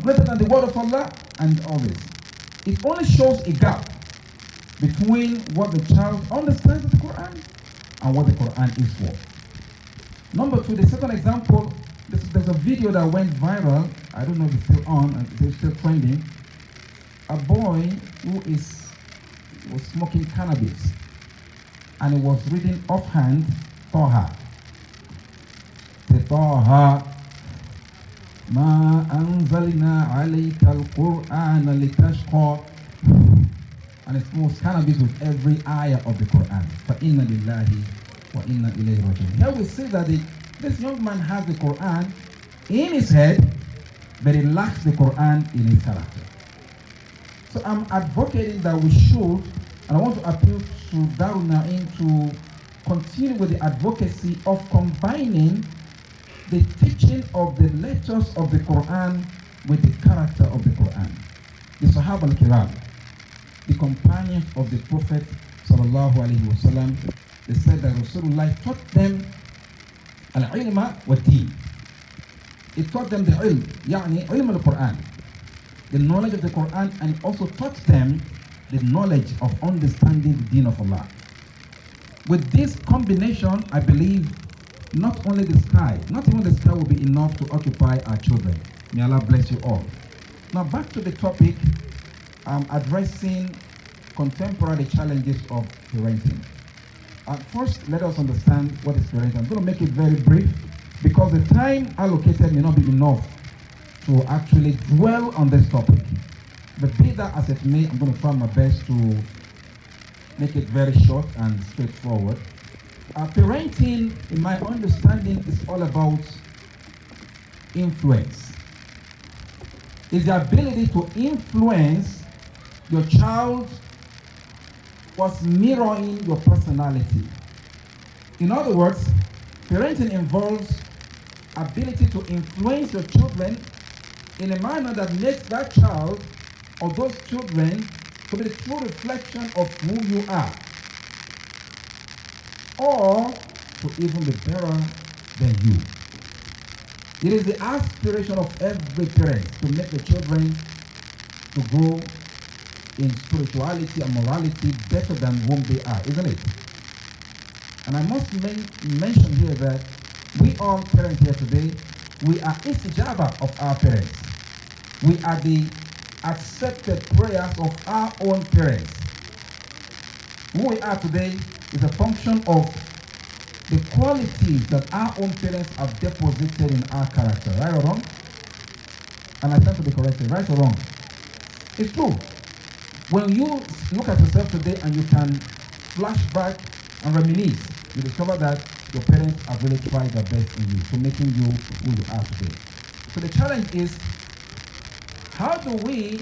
greater than the word of Allah and all this. It only shows a gap between what the child understands of the Quran and what the Quran is for. Number two, the second example, there's a video that went viral. I don't know if it's still on, it's still trending. A boy who was smoking cannabis and he was reading offhand Taha. Taha Ma anzalna alayka al-Qur'an litashqa. And it smokes cannabis with every ayah of the Quran. فَإِنَّ لِلَّهِ وَإِنَّ إِلَيْهِ رَاجِعُونَ. Here we see that this young man has the Quran in his head, but he lacks the Quran in his character. So I'm advocating that we should, and I want to appeal to Darul Naim to continue with the advocacy of combining the teaching of the lectures of the Quran with the character of the Quran. The Sahaba al-Kiram, the companions of the Prophet sallallahu alaihi wasallam, they said that Rasulullah taught them al-ilma wa deen. He taught them the ilm, yani ilm al-Quran, the knowledge of the Quran, and also taught them the knowledge of understanding the deen of Allah. With this combination, I believe not only the sky, not even the sky will be enough to occupy our children. May Allah bless you all. Now back to the topic, addressing contemporary challenges of parenting. First, let us understand what is parenting. I'm going to make it very brief because the time allocated may not be enough to actually dwell on this topic. But be that as it may, I'm going to try my best to make it very short and straightforward. Parenting, in my understanding, is all about influence. It's the ability to influence your child was mirroring your personality. In other words, parenting involves ability to influence your children in a manner that makes that child or those children to be the true reflection of who you are, or to even be better than you. It is the aspiration of every parent to make the children to grow in spirituality and morality better than whom they are, isn't it? And I must mention here that we all parents here today, we are istijaba of our parents. We are the accepted prayers of our own parents. Who we are today is a function of the qualities that our own parents have deposited in our character, right or wrong? And I stand to be corrected, right or wrong? It's true. When you look at yourself today and you can flash back and reminisce, you discover that your parents have really tried their best in you, to making you who you are today. So the challenge is, how do we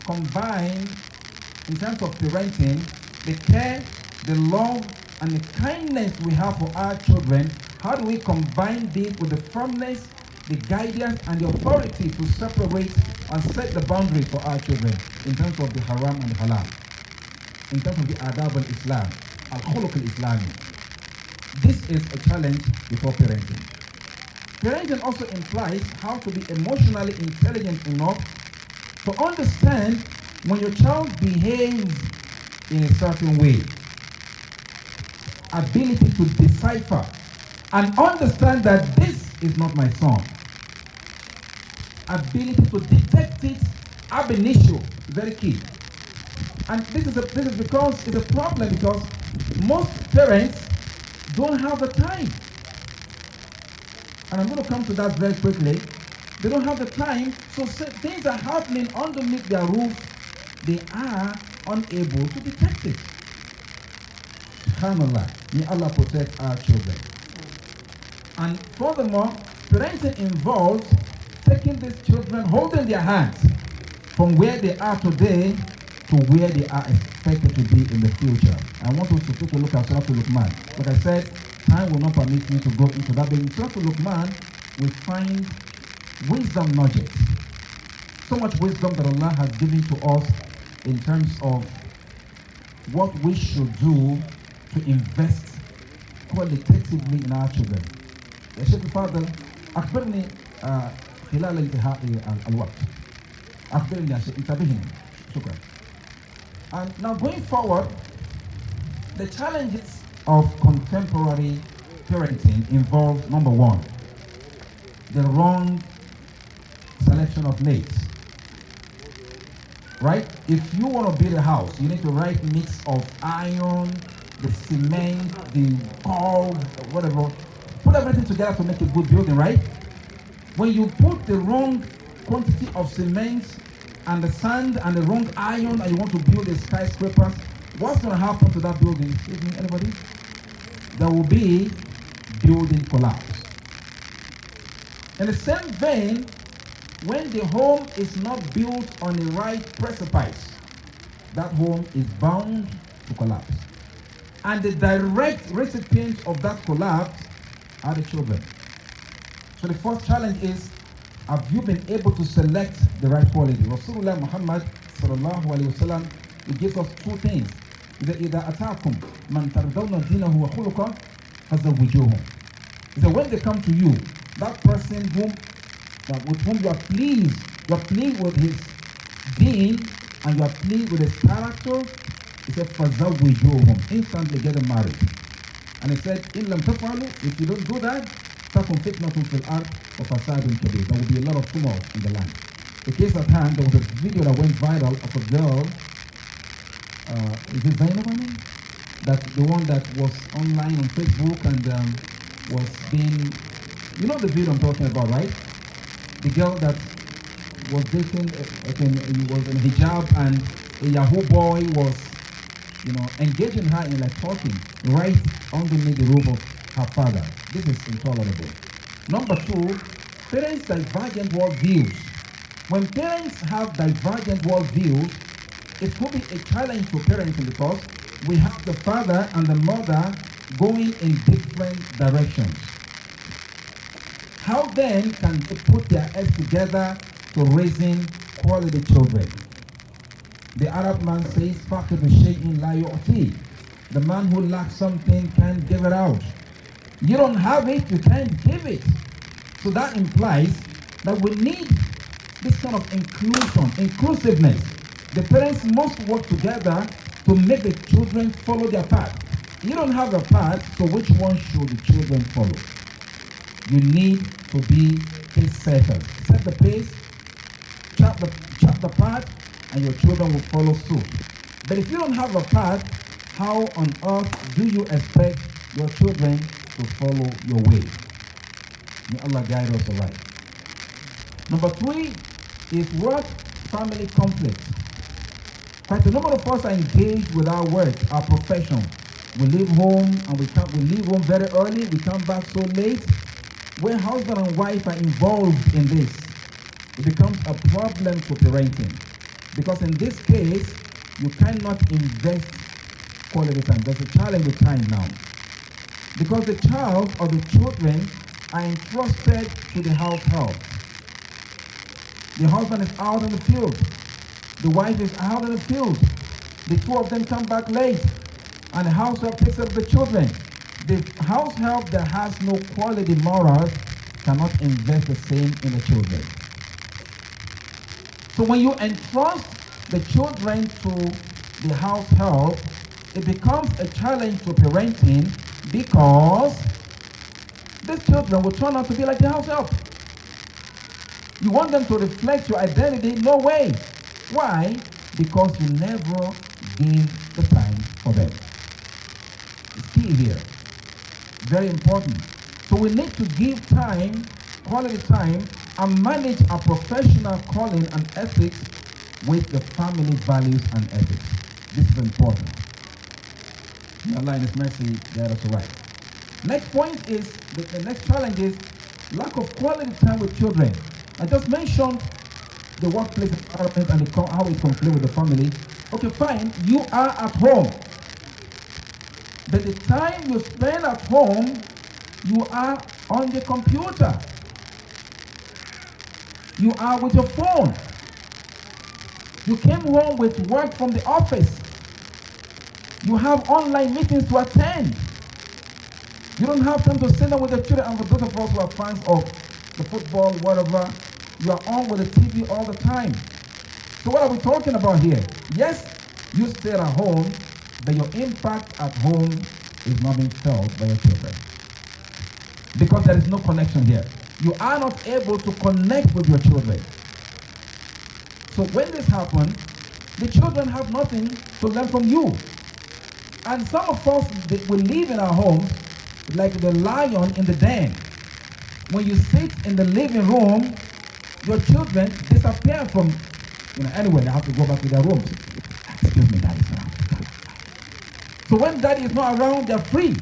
combine, in terms of parenting, the care, the love, and the kindness we have for our children? How do we combine this with the firmness, the guidance, and the authority to separate and set the boundaries for our children in terms of the haram and the halal, in terms of the adab al-Islam, al-khuluq al-Islami? This is a challenge before parenting. Parenting also implies how to be emotionally intelligent enough to understand when your child behaves in a certain way. Ability to decipher and understand that this is not my son. Ability to detect it ab initio, very key. And this is because it's a problem, because most parents don't have the time. And I'm going to come to that very quickly. They don't have the time, so things are happening underneath their roof. They are unable to detect it. SubhanAllah, may Allah protect our children. And furthermore, parenting involves taking these children, holding their hands from where they are today to where they are expected to be in the future. I want us to take a look at Surah Luqman. Like I said, time will not permit me to go into that, but in Surah Luqman, we find wisdom nuggets. So much wisdom that Allah has given to us in terms of what we should do to invest qualitatively in our children. يا شيخ الفاضل أخبرني خلال انتهاء الوقت. أخبرني يا شيخ انتبهني. شكرا. And now going forward, the challenges of contemporary parenting involve, number one, the wrong selection of mates. Right? If you want to build a house, you need the right mix of iron, the cement, the coal, whatever. Put everything together to make a good building, right? When you put the wrong quantity of cement and the sand and the wrong iron and you want to build a skyscraper, what's going to happen to that building? Excuse me, anybody? There will be building collapse. In the same vein, when the home is not built on the right precipice, that home is bound to collapse. And the direct recipients of that collapse are the children. So the first challenge is, have you been able to select the right quality? Rasulullah Muhammad sallallahu alayhi wa sallam, he gives us two things. إِذَا أَتَاكُمْ مَنْ تَرْضَوْنَ دِينَهُ وَخُلُقَهُ فَزَوِّجُوهُم. He said, when they come to you, that person with whom you are pleased with his deen and you are pleased with his character, he said, فَزَوِّجُوهُم. Instantly get them married. And he said, إِن لَمْ تَفْعَلُوا, if you don't do that, تَكُنْ فِتْنَةٌ فِي الْأَرْضِ وَفَسَادٌ كَبِيرٌ. There will be a lot of tumult in the land. The case at hand, there was a video that went viral of a girl, is it Zainab, I mean? That the one that was online on Facebook and was being, you know the video I'm talking about, right? The girl that was dating, he was in hijab and a Yahoo boy was, engaging her in like talking right underneath the roof of her father. This is intolerable. Number two, parents' divergent worldviews. When parents have divergent worldviews, it could be a challenge to parenting because we have the father and the mother going in different directions. How then can they put their heads together to raising quality children? The Arab man says, فَقِدُ الشَّيْءٍ لَا يُعْطِي. The man who lacks something can't give it out. You don't have it, you can't give it. So that implies that we need this kind of inclusiveness. The parents must work together to make the children follow their path. You don't have a path, so which one should the children follow? You need to be pace setters. Set the pace, chart the path, and your children will follow suit. But if you don't have a path, how on earth do you expect your children to follow your way? May Allah guide us aright. Number three is what? Family conflict. Quite a number of us are engaged with our work, our profession. We leave home and we leave home very early, we come back so late. When husband and wife are involved in this, it becomes a problem to parenting. Because in this case, you cannot invest quality time. There's a challenge with time now. Because the child or the children are entrusted to the house help. The husband is out in the field. The wife is out in the field. The two of them come back late. And the house help takes up the children. The house help that has no quality morals cannot invest the same in the children. So when you entrust the children to the house help, it becomes a challenge to parenting because these children will turn out to be like the house help. You want them to reflect your identity? No way. Why? Because you never gave the time for them. It's key here. Very important. So we need to give time, quality time, and manage our professional calling and ethics with the family values and ethics. This is important. May Allah in His mercy guide us right. Next point is, the next challenge is lack of quality time with children. I just mentioned the workplace environment and how it conflicts with the family. Okay, fine, you are at home. But the time you spend at home, you are on the computer. You are with your phone. You came home with work from the office. You have online meetings to attend. You don't have time to sit down with the children. And for those of us who are fans of the football, whatever, You are on with the TV all the time. So what are we talking about here? Yes, you stay at home, but your impact at home is not being felt by your children. Because there is no connection here. You are not able to connect with your children. So when this happens, the children have nothing to learn from you. And some of us, we live in our homes like the lion in the den. When you sit in the living room, your children disappear from, anyway, they have to go back to their rooms. Excuse me, daddy's around. So when daddy is not around, they're free.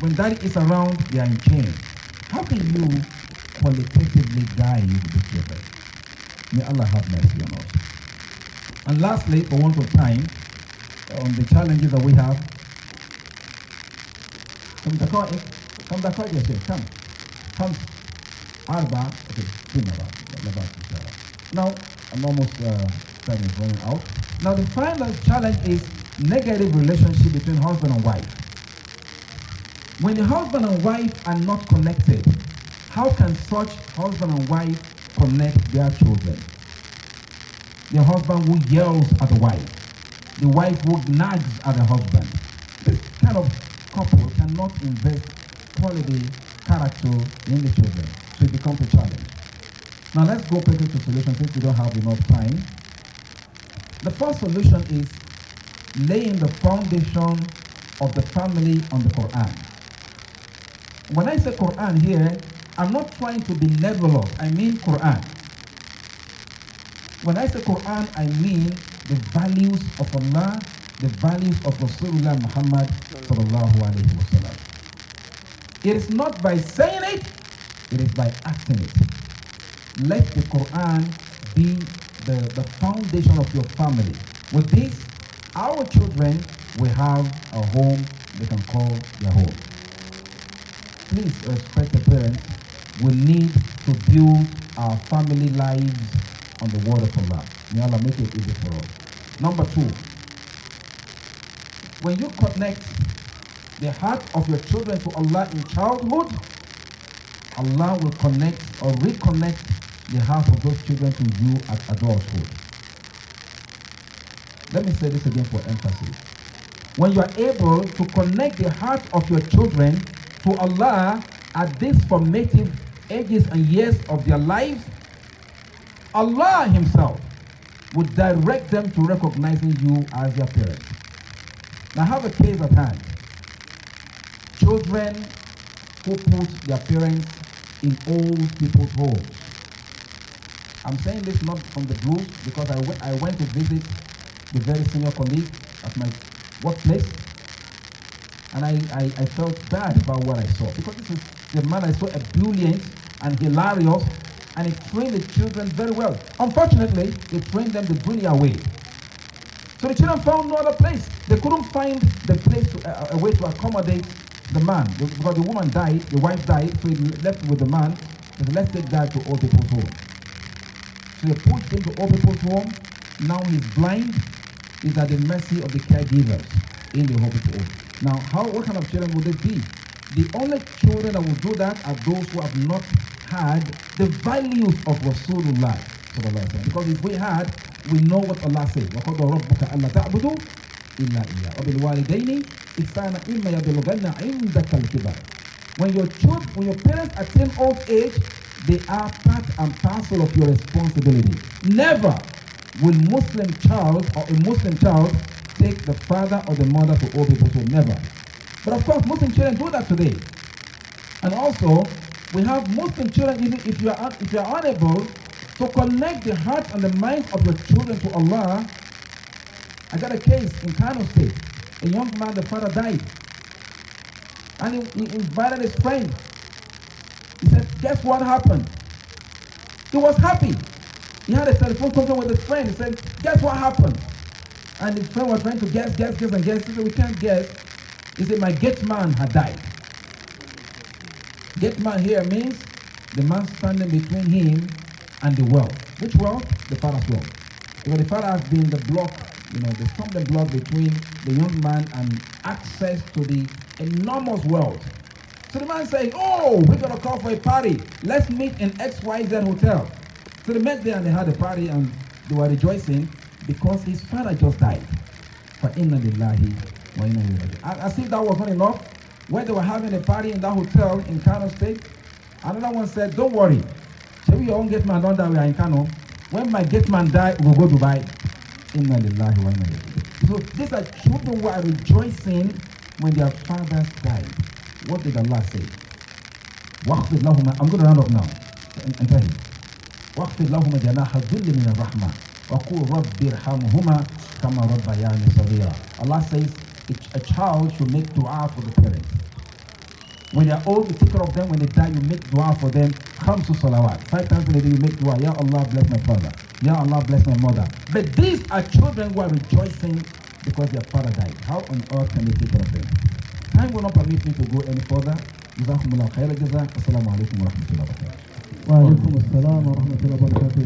When daddy is around, they are in chains. How can you qualitatively guide the children? May Allah have mercy on us. And lastly, for want of time, on the challenges that we have, come. Arba, okay, now, I'm almost time is running out. Now, the final challenge is negative relationship between husband and wife. When the husband and wife are not connected, how can such husband and wife connect their children? The husband who yells at the wife who nags at the husband. This kind of couple cannot invest quality character in the children, so it becomes a challenge. Now let's go quickly to solutions since we don't have enough time. The first solution is laying the foundation of the family on the Quran. When I say Quran here, I'm not trying to be nebulous. I mean Quran. When I say Quran, I mean the values of Allah, the values of Rasulullah Muhammad sallallahu alaihi wasallam. It is not by saying it, it is by acting it. Let the Quran be the foundation of your family. With this, our children will have a home they can call their home. Please respect the parents. We need to build our family lives on the word of Allah. May Allah make it easy for us. Number 2, when you connect the heart of your children to Allah in childhood, Allah will connect or reconnect the heart of those children to you at adulthood. Let me say this again for emphasis. When you are able to connect the heart of your children to Allah at these formative ages and years of their lives, Allah Himself would direct them to recognizing you as their parents. Now I have a case at hand. Children who put their parents in old people's homes. I'm saying this not from the blues because I went to visit the very senior colleague at my workplace, and I felt bad about what I saw because this is the man I saw ebullient and hilarious, and he trained the children very well. Unfortunately, they trained them the brilliant way. So the children found no other place. They couldn't find the place a way to accommodate the man because the woman died, the wife died, so he left with the man. They said, let's take that to old people's home. So they pushed him to old people's home. Now he's blind. He's at the mercy of the caregivers in the old people's home. Now, what kind of children would they be? The only children that will do that are those who have not had the values of Rasulullah. Because if we had, we know what Allah says. وَقَضَى رَبُّكَ أَلَّا تَعْبُدُوا إِلَّا إِيَّاهُ وَبِالْوَالِدَيْنِ إِحْسَانًا إِمَّا يَبْلُغَنَّ عِندَكَ الْكِبَرَ. When your parents attain old age, they are part and parcel of your responsibility. Never will Muslim child or a Muslim child take the father or the mother to old people's home. Never. But of course, Muslim children do that today. And also, we have Muslim children, even if you are unable to connect the heart and the mind of your children to Allah. I got a case in Kano State. A young man, the father died. And he invited his friend. He said, guess what happened? He was happy. He had a telephone conversation with his friend. He said, guess what happened? And his friend was trying to guess. He said, we can't guess. He said, my gate man had died. Gate man here means the man standing between him and the world. Which world? The father's world. Because the father has been the block, the stumbling block between the young man and access to the enormous world. So the man saying, oh, we're going to call for a party. Let's meet in XYZ hotel. So they met there and they had a party and they were rejoicing because his father just died. فَإِنَّ لِلَّهِ وَإِنَّ إِلَيْهِ رَاجِعُونَ. As if that was not enough, when they were having a party in that hotel in Kano State, another one said, don't worry, shall we your own gate man don't die, we are in Kano. When my gate man die, we'll go to Dubai. Inna lillahi wa inna ilayhi. So these are children who are rejoicing when their fathers died. What did Allah say? وَاخْفِضْ لَهُمَا. I'm going to round up now. انتهي. وَاخْفِضْ لَهُمَا جَنَاحَ الذُّلِّ مِنَ الرَّحْمَةِ وَقُلْ رَبِّ ارْحَمْهُمَا كَمَا رَبَّيَانِي صَغِيرًا. Allah says a child should make dua for the parents. When they're old, you take care of them. When they die, you make dua for them. Khamsu salawat. 5 times in a day, you make dua. Ya Allah, bless my father. Ya Allah, bless my mother. But these are children who are rejoicing because their father died. How on earth can they take care of them? Time will not permit me to go any further. Jazakumullah khairan jaza. Assalamu alaikum wa rahmatullahi wa barakatuh. Wa alaikum assalam wa rahmatullahi wa barakatuh.